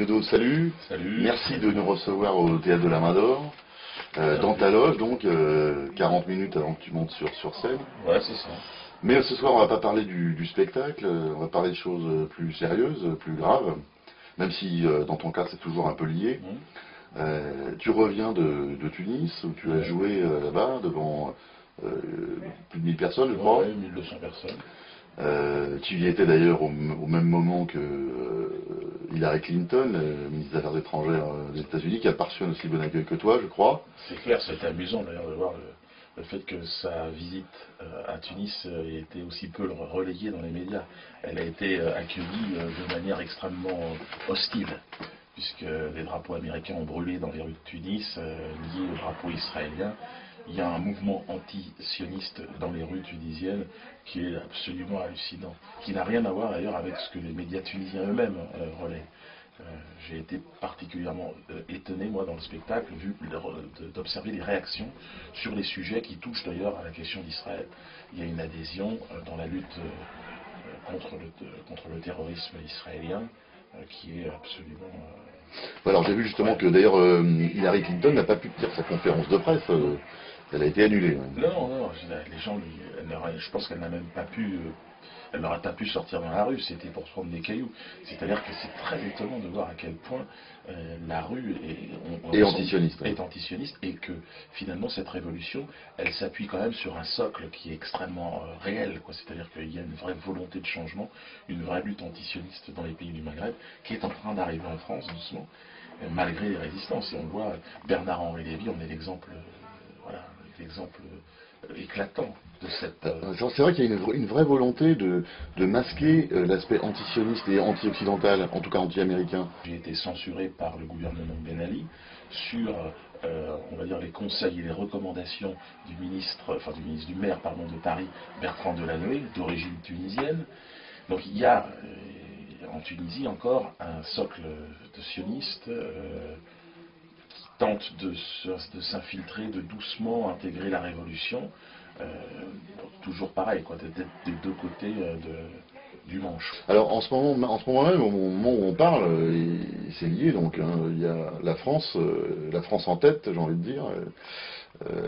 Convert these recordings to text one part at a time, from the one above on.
Dieudo, salut. Salut. Merci de nous recevoir au Théâtre de la Main d'Or, dans ta loge, donc 40 minutes avant que tu montes sur scène. Ouais, c'est ça. Mais ce soir, on va pas parler du spectacle, on va parler de choses plus sérieuses, plus graves, même si dans ton cas, c'est toujours un peu lié. Tu reviens de Tunis, où tu as joué là-bas devant plus de 1000 personnes, je crois. Ouais, 1200 personnes. Tu y étais d'ailleurs au même moment que Hillary Clinton, ministre des Affaires étrangères des États-Unis, qui a pas reçu un aussi bon accueil que toi, je crois. C'est clair, c'était amusant d'ailleurs de voir le fait que sa visite à Tunis ait été aussi peu relayée dans les médias. Elle a été accueillie de manière extrêmement hostile, puisque les drapeaux américains ont brûlé dans les rues de Tunis, liés au drapeau israélien. Il y a un mouvement anti-sioniste dans les rues tunisiennes qui est absolument hallucinant, qui n'a rien à voir d'ailleurs avec ce que les médias tunisiens eux-mêmes relaient. J'ai été particulièrement étonné, moi, dans le spectacle, d'observer les réactions sur les sujets qui touchent d'ailleurs à la question d'Israël. Il y a une adhésion dans la lutte contre le terrorisme israélien qui est absolument... Alors j'ai vu justement que d'ailleurs Hillary Clinton n'a pas pu tenir sa conférence de presse, elle a été annulée. Non, les gens, je pense qu'elle n'a même pas pu... Elle n'aurait pas pu sortir dans la rue, c'était pour se prendre des cailloux. C'est-à-dire que c'est très étonnant de voir à quel point la rue est antisioniste et que finalement cette révolution, elle s'appuie quand même sur un socle qui est extrêmement réel. C'est-à-dire qu'il y a une vraie volonté de changement, une vraie lutte antisioniste dans les pays du Maghreb qui est en train d'arriver en France doucement, malgré les résistances. Et on voit Bernard-Henri Lévy, on est l'exemple éclatant de cette... C'est vrai qu'il y a une vraie volonté de masquer l'aspect antisioniste et anti-occidental, en tout cas anti-américain. J'ai été censuré par le gouvernement Ben Ali sur, on va dire, les conseils et les recommandations du maire de Paris, Bertrand Delanoë, d'origine tunisienne. Donc il y a en Tunisie encore un socle de sionistes qui tente de s'infiltrer, de doucement intégrer la révolution. Toujours pareil, d'être des deux côtés du manche. Alors en ce moment même, au moment où on parle, c'est lié, donc il y a la France en tête, j'ai envie de dire,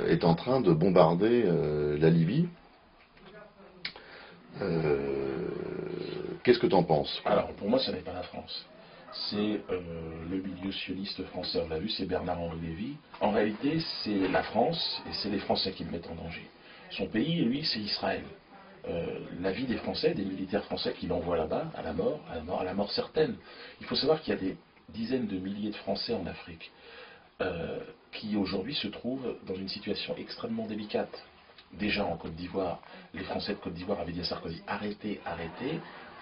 est en train de bombarder la Libye. Qu'est-ce que tu en penses? Alors pour moi, ce n'est pas la France. C'est le milieu sioniste français. On l'a vu, c'est Bernard-Henri Lévy. En réalité, c'est la France et c'est les Français qui le mettent en danger. Son pays, lui, c'est Israël. La vie des Français, des militaires français qui l'envoient là-bas, à la mort certaine. Il faut savoir qu'il y a des dizaines de milliers de Français en Afrique qui aujourd'hui se trouvent dans une situation extrêmement délicate. Déjà en Côte d'Ivoire, les Français de Côte d'Ivoire avaient dit à Sarkozy, arrêtez,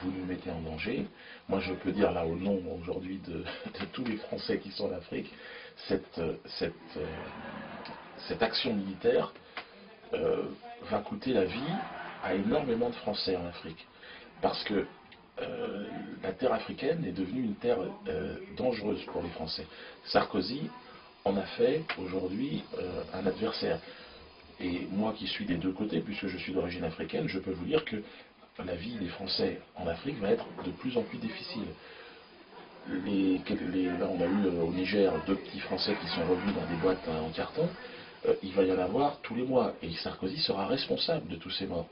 vous nous mettez en danger. Moi je peux dire là au nom aujourd'hui de tous les Français qui sont en Afrique, cette action militaire va coûter la vie à énormément de Français en Afrique. Parce que la terre africaine est devenue une terre dangereuse pour les Français. Sarkozy en a fait aujourd'hui un adversaire. Et moi qui suis des deux côtés, puisque je suis d'origine africaine, je peux vous dire que la vie des Français en Afrique va être de plus en plus difficile. Là on a eu au Niger 2 petits Français qui sont revenus dans des boîtes en carton. Il va y en avoir tous les mois. Et Sarkozy sera responsable de tous ces morts.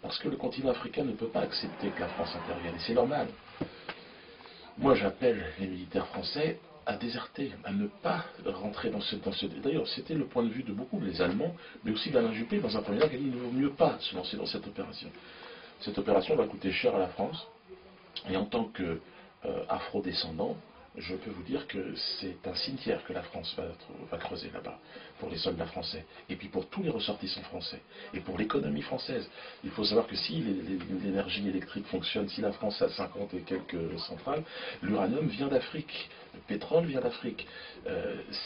Parce que le continent africain ne peut pas accepter que la France intervienne. Et c'est normal. Moi j'appelle les militaires français à déserter, à ne pas rentrer dans ce... D'ailleurs, c'était le point de vue de beaucoup, les Allemands, mais aussi d'Alain Juppé, dans un premier temps, qui a dit qu'il ne vaut mieux pas se lancer dans cette opération. Cette opération va coûter cher à la France, et en tant qu'afro-descendant, je peux vous dire que c'est un cimetière que la France va creuser là-bas, pour les soldats français, et puis pour tous les ressortissants français, et pour l'économie française. Il faut savoir que si l'énergie électrique fonctionne, si la France a 50 et quelques centrales, l'uranium vient d'Afrique, le pétrole vient d'Afrique.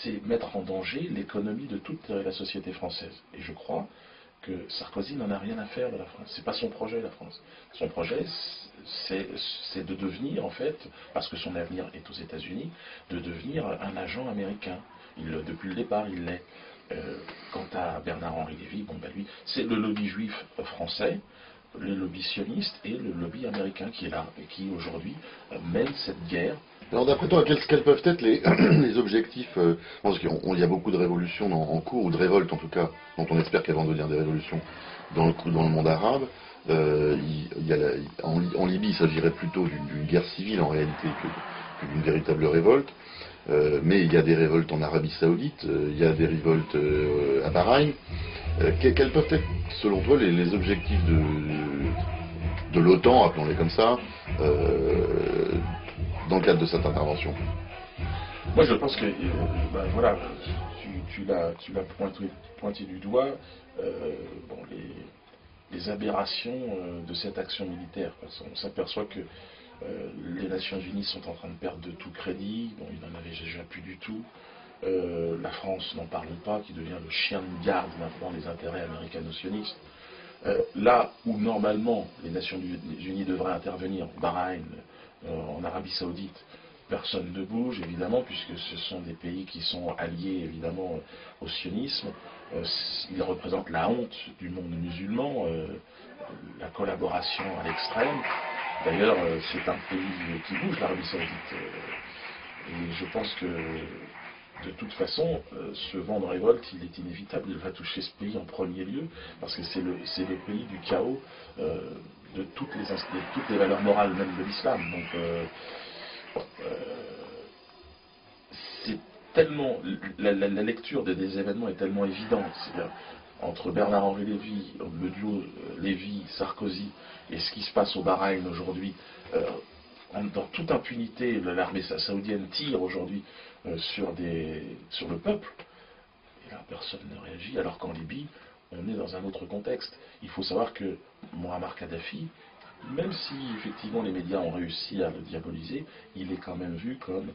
C'est mettre en danger l'économie de toute la société française. Et je crois que Sarkozy n'en a rien à faire de la France. C'est pas son projet, la France. Son projet, c'est de devenir, en fait, parce que son avenir est aux États-Unis, de devenir un agent américain. Depuis le départ, il l'est. Quant à Bernard-Henri Lévy, lui, c'est le lobby juif français les lobbies sionistes et le lobby américain qui est là et qui aujourd'hui mène cette guerre. Alors d'après toi, quels peuvent être les, les objectifs parce qu'il y a beaucoup de révolutions en cours, ou de révoltes en tout cas, dont on espère qu'elles vont devenir des révolutions dans le monde arabe. En Libye, il s'agirait plutôt d'une guerre civile en réalité que d'une véritable révolte. Mais il y a des révoltes en Arabie Saoudite, il y a des révoltes à Bahreïn. Quels peuvent être, selon toi, les objectifs de l'OTAN, appelons-les comme ça, dans le cadre de cette intervention? Moi, je pense que, voilà, tu l'as pointé du doigt, bon, les aberrations de cette action militaire. Parce qu'on s'aperçoit que les Nations Unies sont en train de perdre de tout crédit, bon, ils n'en avaient déjà plus du tout. La France, n'en parlons pas, qui devient le chien de garde maintenant des intérêts américano-sionistes. Là où normalement les Nations Unies devraient intervenir, Bahreïn, en Arabie Saoudite, personne ne bouge évidemment, puisque ce sont des pays qui sont alliés évidemment au sionisme. Ils représentent la honte du monde musulman, la collaboration à l'extrême. D'ailleurs, c'est un pays qui bouge, l'Arabie Saoudite. Et je pense que de toute façon, ce vent de révolte, il est inévitable, il va toucher ce pays en premier lieu, parce que c'est le pays du chaos de toutes les valeurs morales même de l'islam. Donc, c'est tellement, la lecture des événements est tellement évidente, c'est-à-dire entre Bernard-Henri Lévy, le duo Lévy-Sarkozy, et ce qui se passe au Bahreïn aujourd'hui, dans toute impunité, l'armée saoudienne tire aujourd'hui sur le peuple, et là personne ne réagit, alors qu'en Libye, on est dans un autre contexte. Il faut savoir que Muammar Kadhafi, même si effectivement les médias ont réussi à le diaboliser, il est quand même vu comme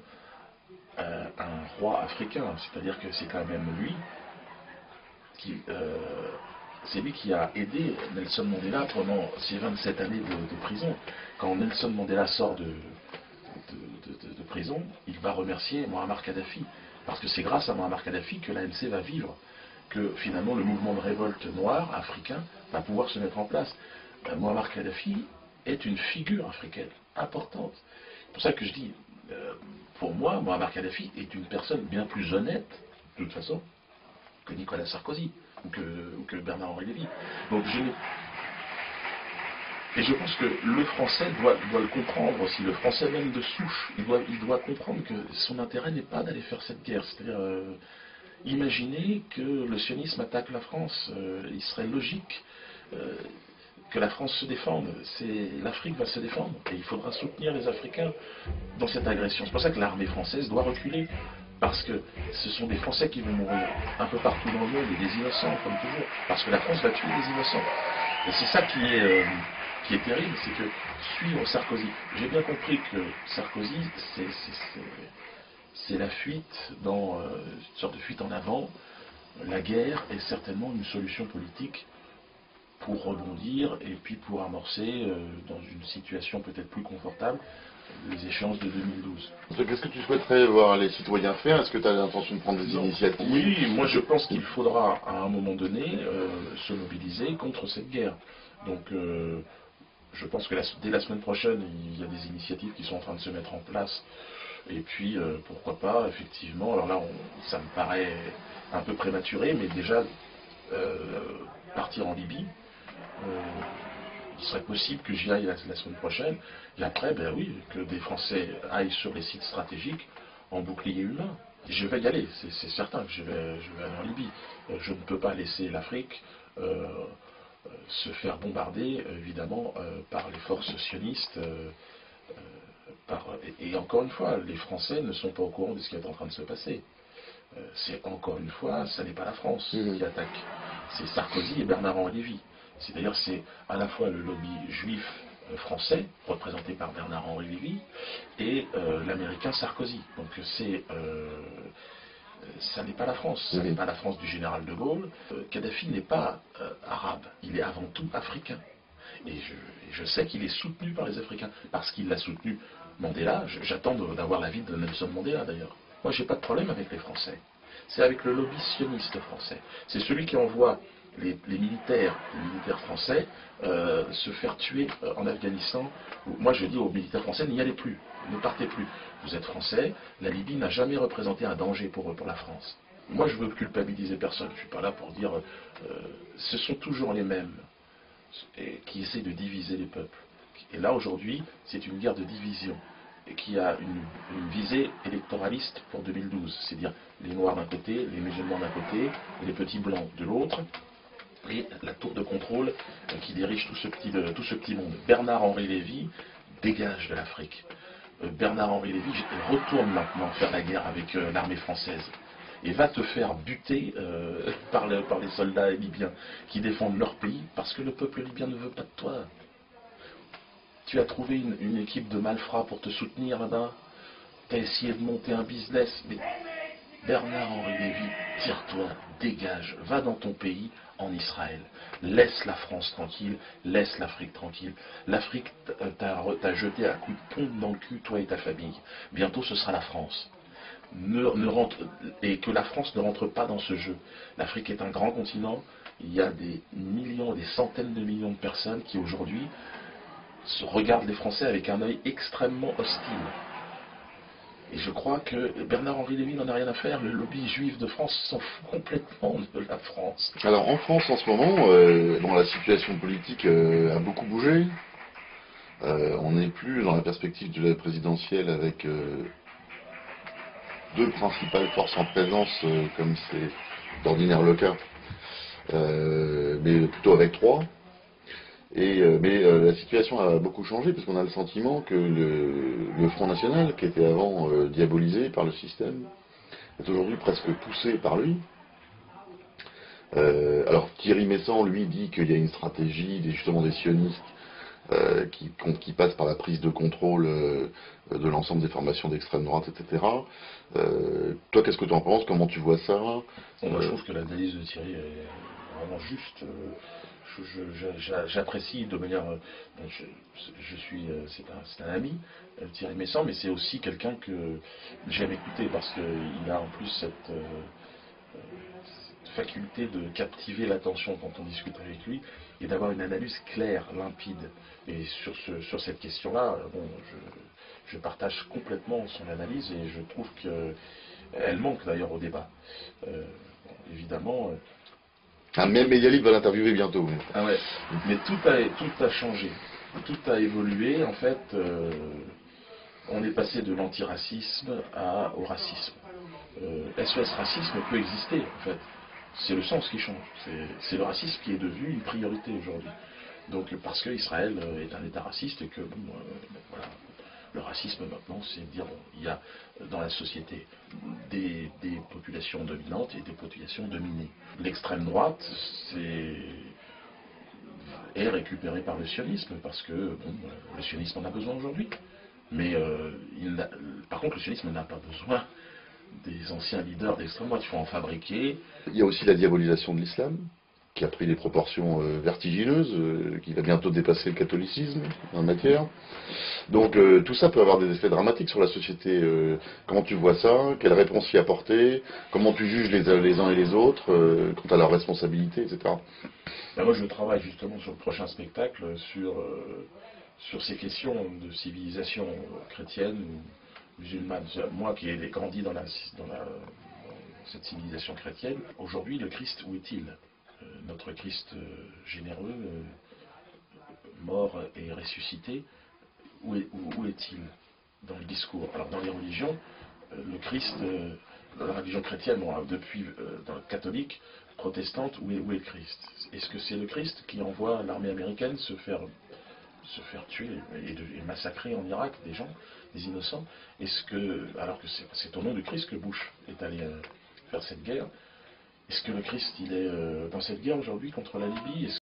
un roi africain, c'est-à-dire que c'est quand même lui qui a aidé Nelson Mandela pendant ces 27 années de prison. Quand Nelson Mandela sort de prison, il va remercier Muammar Kadhafi, parce que c'est grâce à Muammar Kadhafi que l'ANC va vivre, que finalement le mouvement de révolte noir africain va pouvoir se mettre en place. Muammar Kadhafi est une figure africaine importante. C'est pour ça que je dis, pour moi, Muammar Kadhafi est une personne bien plus honnête, de toute façon, que Nicolas Sarkozy ou que Bernard-Henri Lévy. Donc et je pense que le Français doit le comprendre aussi, le Français même de souche, il doit comprendre que son intérêt n'est pas d'aller faire cette guerre. C'est-à-dire, imaginez que le sionisme attaque la France, il serait logique que la France se défende. L'Afrique va se défendre, et il faudra soutenir les Africains dans cette agression. C'est pour ça que l'armée française doit reculer, parce que ce sont des Français qui vont mourir un peu partout dans le monde, et des innocents, comme toujours, parce que la France va tuer des innocents. Et c'est ça qui est terrible, c'est que suivre Sarkozy, j'ai bien compris que Sarkozy, c'est la fuite dans une sorte de fuite en avant. La guerre est certainement une solution politique pour rebondir et puis pour amorcer dans une situation peut-être plus confortable les échéances de 2012. Qu'est-ce que tu souhaiterais voir les citoyens faire? Est-ce que tu as l'intention de prendre des initiatives? Oui, moi je pense qu'il faudra à un moment donné se mobiliser contre cette guerre. Donc je pense que dès la semaine prochaine, il y a des initiatives qui sont en train de se mettre en place. Et puis pourquoi pas, effectivement, alors là ça me paraît un peu prématuré, mais déjà partir en Libye. Il serait possible que j'y aille la semaine prochaine, et après, ben oui, que des Français aillent sur les sites stratégiques en bouclier humain. Je vais y aller, c'est certain que je vais aller en Libye. Je ne peux pas laisser l'Afrique se faire bombarder, évidemment, par les forces sionistes. Et encore une fois, les Français ne sont pas au courant de ce qui est en train de se passer. C'est encore une fois, ça n'est pas la France qui attaque. C'est Sarkozy et Bernard-Henri Lévy. C'est-à-dire c'est à la fois le lobby juif français, représenté par Bernard-Henri Lévy, et l'américain Sarkozy. Donc ça n'est pas la France, ça n'est pas la France du général de Gaulle. Kadhafi n'est pas arabe, il est avant tout africain. Et je sais qu'il est soutenu par les Africains, parce qu'il l'a soutenu Mandela. J'attends d'avoir l'avis de Nelson Mandela d'ailleurs. Moi j'ai pas de problème avec les Français. C'est avec le lobby sioniste français. C'est celui qui envoie les militaires français se faire tuer en Afghanistan. Moi je dis aux militaires français, n'y allez plus, ne partez plus. Vous êtes français, la Libye n'a jamais représenté un danger pour eux, pour la France. Moi je veux culpabiliser personne, je ne suis pas là pour dire ce sont toujours les mêmes qui essaient de diviser les peuples. Et là aujourd'hui c'est une guerre de division et qui a une visée électoraliste pour 2012, c'est-à-dire les Noirs d'un côté, les musulmans d'un côté, et les petits blancs de l'autre, et la tour de contrôle qui dirige tout ce petit monde. Bernard-Henri Lévy dégage de l'Afrique. Bernard-Henri Lévy retourne maintenant faire la guerre avec l'armée française et va te faire buter par les soldats libyens qui défendent leur pays parce que le peuple libyen ne veut pas de toi. Tu as trouvé une équipe de malfrats pour te soutenir là-bas. Tu as essayé de monter un business. Mais Bernard-Henri Lévy, tire-toi, dégage, va dans ton pays, en Israël. Laisse la France tranquille, laisse l'Afrique tranquille. L'Afrique t'a jeté à coups de pompe dans le cul, toi et ta famille. Bientôt ce sera la France. Et que la France ne rentre pas dans ce jeu. L'Afrique est un grand continent. Il y a des millions, des centaines de millions de personnes qui aujourd'hui regardent les Français avec un œil extrêmement hostile. Et je crois que Bernard-Henri Lévy n'en a rien à faire. Le lobby juif de France s'en fout complètement de la France. Alors en France en ce moment, dont la situation politique a beaucoup bougé, on n'est plus dans la perspective de la présidentielle avec deux principales forces en présence, comme c'est d'ordinaire le cas, mais plutôt avec trois. Mais la situation a beaucoup changé parce qu'on a le sentiment que le Front National, qui était avant diabolisé par le système, est aujourd'hui presque poussé par lui. Alors Thierry Messant, lui, dit qu'il y a une stratégie justement des sionistes qui passe par la prise de contrôle de l'ensemble des formations d'extrême droite, etc. Toi, qu'est-ce que tu en penses? Comment tu vois ça? Moi, je trouve que l'analyse de Thierry est vraiment juste. J'apprécie de manière. C'est un ami, Thierry Messant, mais c'est aussi quelqu'un que j'aime écouter parce qu'il a en plus cette faculté de captiver l'attention quand on discute avec lui et d'avoir une analyse claire, limpide. Et sur cette question-là, bon, je partage complètement son analyse et je trouve qu'elle manque d'ailleurs au débat. Évidemment. Même Medialib va l'interviewer bientôt. Ah ouais. Mais tout a changé, tout a évolué. En fait, on est passé de l'antiracisme au racisme. SOS Racisme peut exister, en fait. C'est le sens qui change. C'est le racisme qui est devenu une priorité aujourd'hui. Donc, parce qu'Israël est un État raciste et que, voilà, le racisme maintenant, c'est de dire, bon, il y a dans la société des populations dominantes et des populations dominées. L'extrême droite, est récupérée par le sionisme, parce que bon, le sionisme en a besoin aujourd'hui. Mais par contre, le sionisme n'a pas besoin des anciens leaders d'extrême droite. Il faut en fabriquer. Il y a aussi la diabolisation de l'islam, qui a pris des proportions vertigineuses, qui va bientôt dépasser le catholicisme en matière. Donc tout ça peut avoir des effets dramatiques sur la société. Comment tu vois ça? Quelle réponse y apporter? Comment tu juges les uns et les autres quant à leur responsabilité, etc. Ben moi je travaille justement sur le prochain spectacle sur ces questions de civilisation chrétienne ou musulmane. Moi qui ai grandi dans cette civilisation chrétienne, aujourd'hui le Christ, où est-il? Notre Christ généreux, mort et ressuscité, où est-il dans le discours? Alors dans les religions, le Christ, dans la religion chrétienne, bon, depuis dans le catholique, protestante, où est le Christ? Est-ce que c'est le Christ qui envoie l'armée américaine se faire tuer et massacrer en Irak des gens, des innocents? Alors que c'est au nom du Christ que Bush est allé faire cette guerre. Est-ce que le Christ, il est dans cette guerre aujourd'hui contre la Libye?